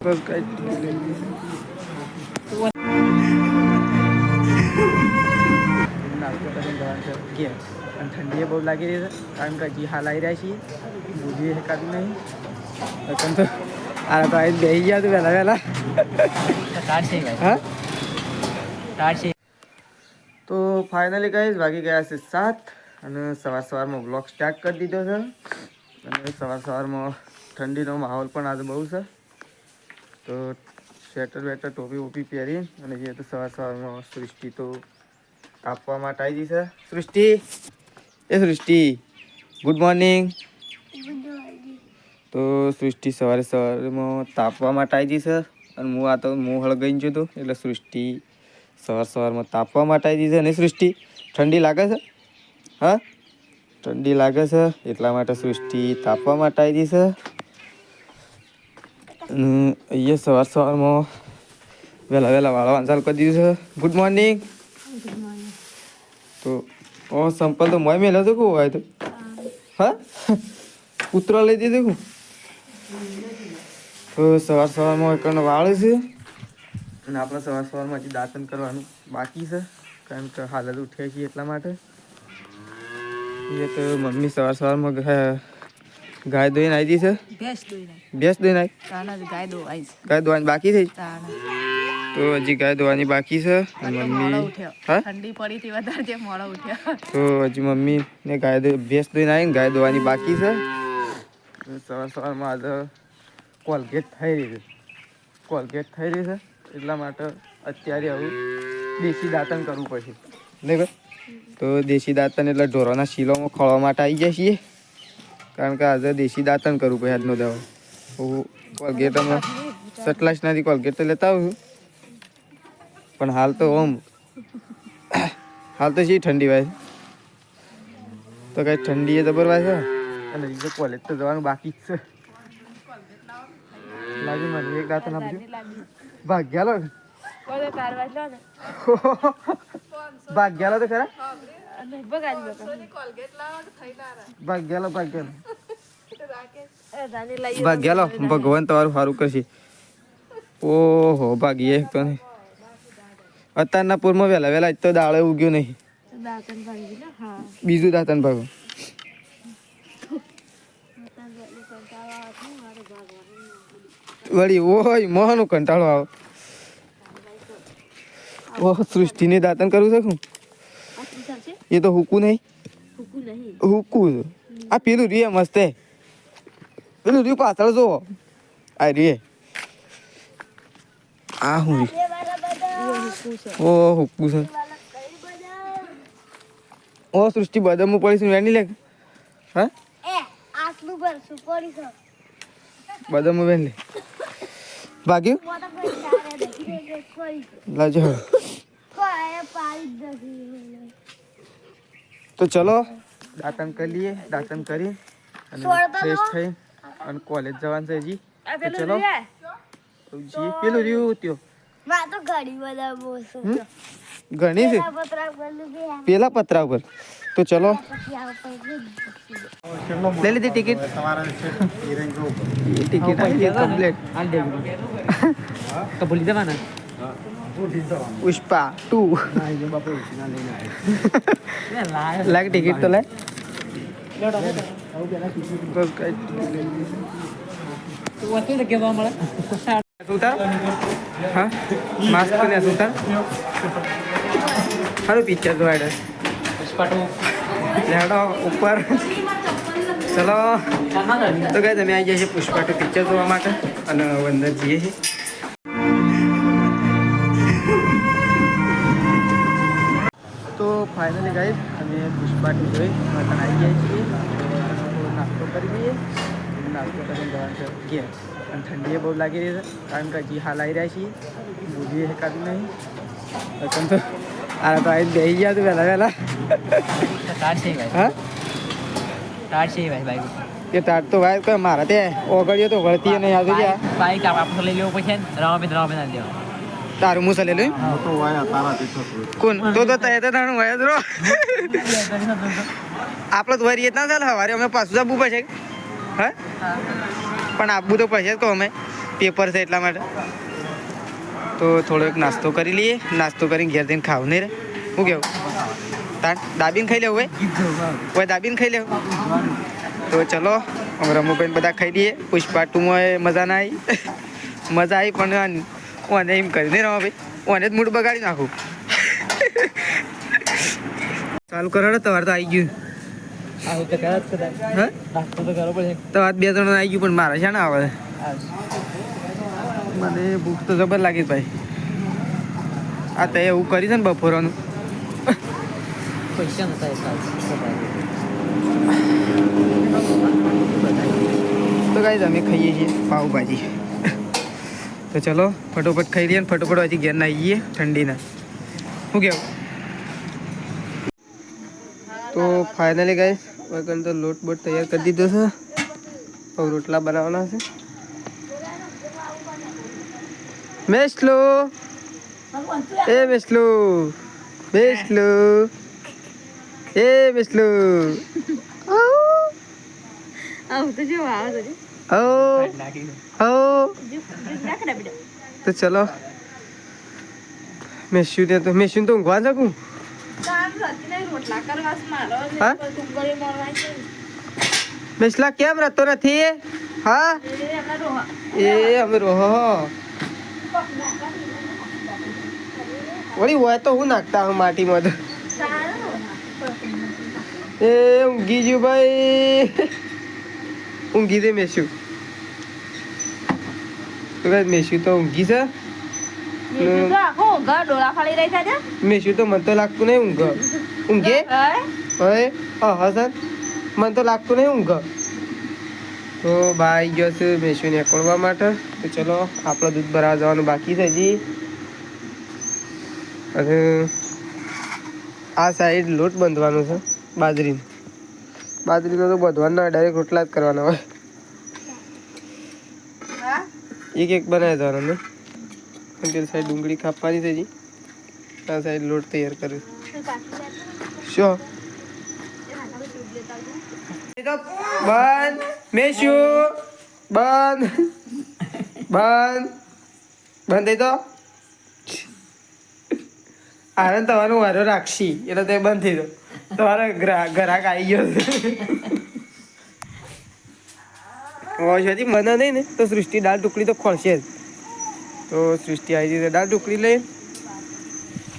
બસ કઈ નાસ્તો કરીને જવાનું છે ઘેર અને ઠંડી બહુ લાગી રહી છે કારણ કે હજી હાલ આવી રહ્યા છીએ બુજી શકાતું નહીં તો આ તો આવી બેસી ગયા તું વહેલા હા તો ફાઇનલી કહીશ વાગી ગયા છે 7 અને સવારમાં બ્લોગ સ્ટાર્ટ કરી દીધો છે અને સવારમાં ઠંડીનો માહોલ પણ આજે બહુ છે તો સ્વેટર વેટર ટોપી વોપી પહેરી અને જે તો સવારમાં સૃષ્ટિ તો આપવા માટે આવી છે સૃષ્ટિ સૃષ્ટિ ગુડ મોર્નિંગ તો સૃષ્ટિ સવારમાં તાપવા માટે આવી છે અને હું આ તો મોં હળગાઈ ગયો હતો એટલે સૃષ્ટિ સવારમાં તાપવા માટે આવી છે અને સૃષ્ટિ ઠંડી લાગે છે હા ઠંડી લાગે છે એટલા માટે સૃષ્ટિ તાપવા માટે આવી છે અહીંયા સવારમાં વહેલા વાળવાનું ચાલુ કરી દીધું છે ગુડ મોર્નિંગ તો સંપલ તો મોય મેલો તો કહું હોય તો હા કૂતરો લઈ દીધું હું તો સવારમાં એકનો વાળ છે અને આપણે સવારમાં હજી દાંતન કરવાનું બાકી છે કારણ કે હાલત ઉઠીએ છીએ એટલા માટે એ તો મમ્મી સવારમાં ગાય દોઈને આવી છે ભેંસ દોઈને આવી ગાય દોવાની બાકી થઈ તો હજી ગાય દોવાની બાકી છે મમ્મી હા ઠંડી પડી હતી વધારે મોડા ઉઠ્યા તો હજી મમ્મી ને ભેંસ દોઈને આવી ગાય દોવાની બાકી છે સવારમાં આજે કોલગેટ થઈ રહી છે એટલા માટે અત્યારે હવે દેશી દાંતન કરવું પડશે નહીં તો દેશી દાંતન એટલે ઢોરોના શીલોમાં ખોળવા માટે આવી જાય છીએ કારણ કે આજે દેશી દાંતન કરવું પડે આજનો દવા હું કોલગેટ અમે સટલાસ નથી કોલગેટ તો લેતા આવું છું પણ હાલ તો શી ઠંડી વાય તો કઈ ઠંડી એ જબર વાય છે અને બીજું કોલેજ તો જવાનું બાકી જ છે લાગી મને એક દાંતન આપજો ભાગ્યાલો ભાગ્યાલો તો ખરા ભાગ્યાલો ભગવાન તમારું સારું કરશે ઓહો ભાગીએ તો નહીં અત્યારના પૂરમાં વહેલા તો દાળે ઉગ્યો નહીં બીજું દાંતન ભાગો વળી ઓય મોહનું કંટાળો આવે ઓહ સૃષ્ટિને દાંતન કરવું છે એ તો હુકું નહીં હુકું આ પેલું રીએ મસ્ત પેલું રહ્યું પાછળ જો આ રીએ આ હું ઓ હુકું છે ઓ સૃષ્ટિ બદામું પડીશું વેની લે હા બદામું વેન લે ભાગ્યું લાજો તો ચલો દાંતન કરી લઈએ દાંતન કરી અને ફ્રેશ થઈ અને કોલેજ જવાનું છે હજી તો ચલો પેલું રહ્યું ત્યો ઘણી છે પેલા પતરા ઉપર તો ચલો લઈ લીધી ટિકિટ કમ્પ્લીટ તો ભૂલી જવાના પુષ્પા 2 લાગ ટિકિટ તો લે ઉતાર હા માસ્ક ને ઉતાર સારું પિક્ચર જોવાડે લેડો ઉપર ચલો તો કઈ તમે આવી જાય છે પુષ્પા 2 પિક્ચર જોવા માટે અને અંદર જઈએ છીએ તો ફાઇનલી ગાઈસ અમે પુષ્પા 2 જોઈ મટન આવી જાય છીએ નાસ્તો કરી દઈએ નાસ્તો કરીને જવાનું છે ઘેર અને ઠંડી બહુ લાગી રહી છે કારણ કે હજી હાલ આવી રહ્યા છીએ બુજી શકાતું નહીં તો આ તો આવી બેસી ગયા તું વહેલા હા ટાટ છે ભાઈ કે ટાટ તો ભાઈ કોઈ મારા ત્યાં ઓગળ્યો તો વળતી નહીં આવતી ત્યાં બાઈક આપણે લઈ લેવું પછી રામાબેન લેવા તારું મુસા લે લઈ કોણ તો તય તો તારું વયા દરો આપણે તો વરી ના ચાલે સવારે અમે પાછું જવું પડશે હા પણ આપવું તો પડશે જ કહો અમે પેપર છે એટલા માટે. તો થોડો એક નાસ્તો કરી લઈએ, નાસ્તો કરીને ઘેર જઈને ખાવ નહીં રે. શું કેવું તાર દાબીને ખાઈ લેવું હોય દાબીને ખાઈ લેવું. તો ચલો અમે રમુભાઈ બધા ખાઈ લઈએ. પુષ્પા 2માં મજા ના આવી. મજા આવી પણ ઓને એમ કરી નહીં રમા ભાઈ, ઓને જ મૂડ બગાડી નાખું. ચાલુ કરો તમારે તો આવી ગયું. આવું તો કરા જ કદાચ. હા નાસ્તો તો કરવો પડે. તો આ 2 જણ આવી ગયું પણ મારે છે ને આવે. મને ભૂખ તો જબર લાગી ભાઈ. આ તે એવું કરી છે ને બપોરનું. પૈસા નતા તો ગાઈસ અમે ખાઈએ છીએ પાવભાજી. તો ચલો ફટોફટ ખાઈ લઈએ ને ફટોફટ હજી ઘેર ના આવીએ ઠંડીના. શું કેવું? તો ફાઇનલી ગાઈસ વગર તો લોટ બોટ તૈયાર કરી દીધો છે. હવે રોટલા બનાવવાના છે. મેસલો મેસલો મેસલો મેસલો. તો જો આવે છે તો ચલો મેસ્યુને તો ઊંઘવા શકું. રોટલા કરવા મારો હા? ટુકડી મળવા છે મેસલા કેમ રહેતો નથી? હા એ અમે રોહો વળી હોય તો હું નાખતા હું માટીમાં તો. એ ઊંઘી ગયું ભાઈ. ઊંઘી દે મેસ્યુ. તો મેસ્યુ તો ઊંઘી છે. ડોળા ફાડી રહી છે મેસ્યુ તો મને તો લાગતું નહીં ઊંઘ. ઊંઘે હવે હા સર મને તો લાગતું નહીં ઊંઘ. તો ભાઈ ગયો છે મેસ્યુને એકોડવા માટે. તો ચલો આપણે દૂધ ભરાવા જવાનું બાકી છે હજી. અને આ સાઈડ લોટ બાંધવાનો છે બાજરીનો. બાજરીનો તો બાંધવાનો ના ડાયરેક્ટ રોટલા જ કરવાના હોય. એક બનાવી દેવાનો ને. પેલી સાઈડ ડુંગળી કાપવાની છે હજી. આ સાઈડ લોટ તૈયાર કરે. શું બંધ મેસ્યુ બંધ બંધ બંધ થઈ તો આને તમારો વારો રાખશી એટલે તે બંધ થઈ દો. તમારો ગ્રાહક આવી ગયો છે. મને નહીં ને તો સૃષ્ટિ દાળ ઢોકળી તો ખોલશે જ. તો સૃષ્ટિ આવી જશે દાળ ઢોકળી લઈ.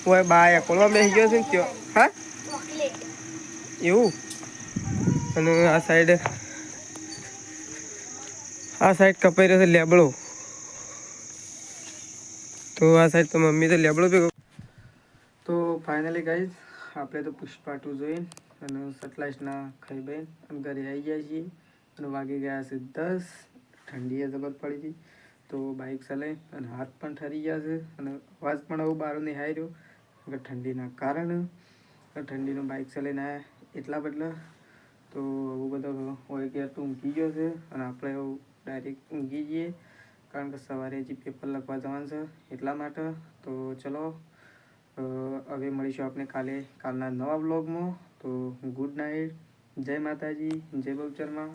હોય બા એકોળવા બેસી ગયો છે ને ત્યાં. હા એવું. અને આ સાઈડ કપાઈ રહ્યો છે લેબડો. તો આ સાઈડ તો મમ્મી તો લેબડો ભેગો. તો ફાઇનલી ગાઈઝ આપણે તો પુષ્પા 2 જોઈને અને સટલાઇસના ખાઈ બેન અને ઘરે આવી ગયા છીએ. અને વાગી ગયા છે 10. ઠંડીએ જબર પડી હતી. તો બાઇક ચલાવી અને હાથ પણ ઠરી ગયા છે અને અવાજ પણ આવું બહાર નહીં આવી રહ્યો. ઠંડીના કારણે ઠંડીનું બાઇક ચલાવીને આવ્યા એટલા બદલા. તો આવું બધો હોય કે તો ઊંઘી ગયો છે અને આપણે એવું ડાયરેક્ટ ઊંઘી જઈએ કારણ કે સવારે હજી પેપર લખવા જવાનું છે એટલા માટે. તો ચલો હવે મળીશું આપણે કાલના નવા બ્લોગમાં. તો ગુડ નાઇટ, જય માતાજી, જય બહુચરમાં.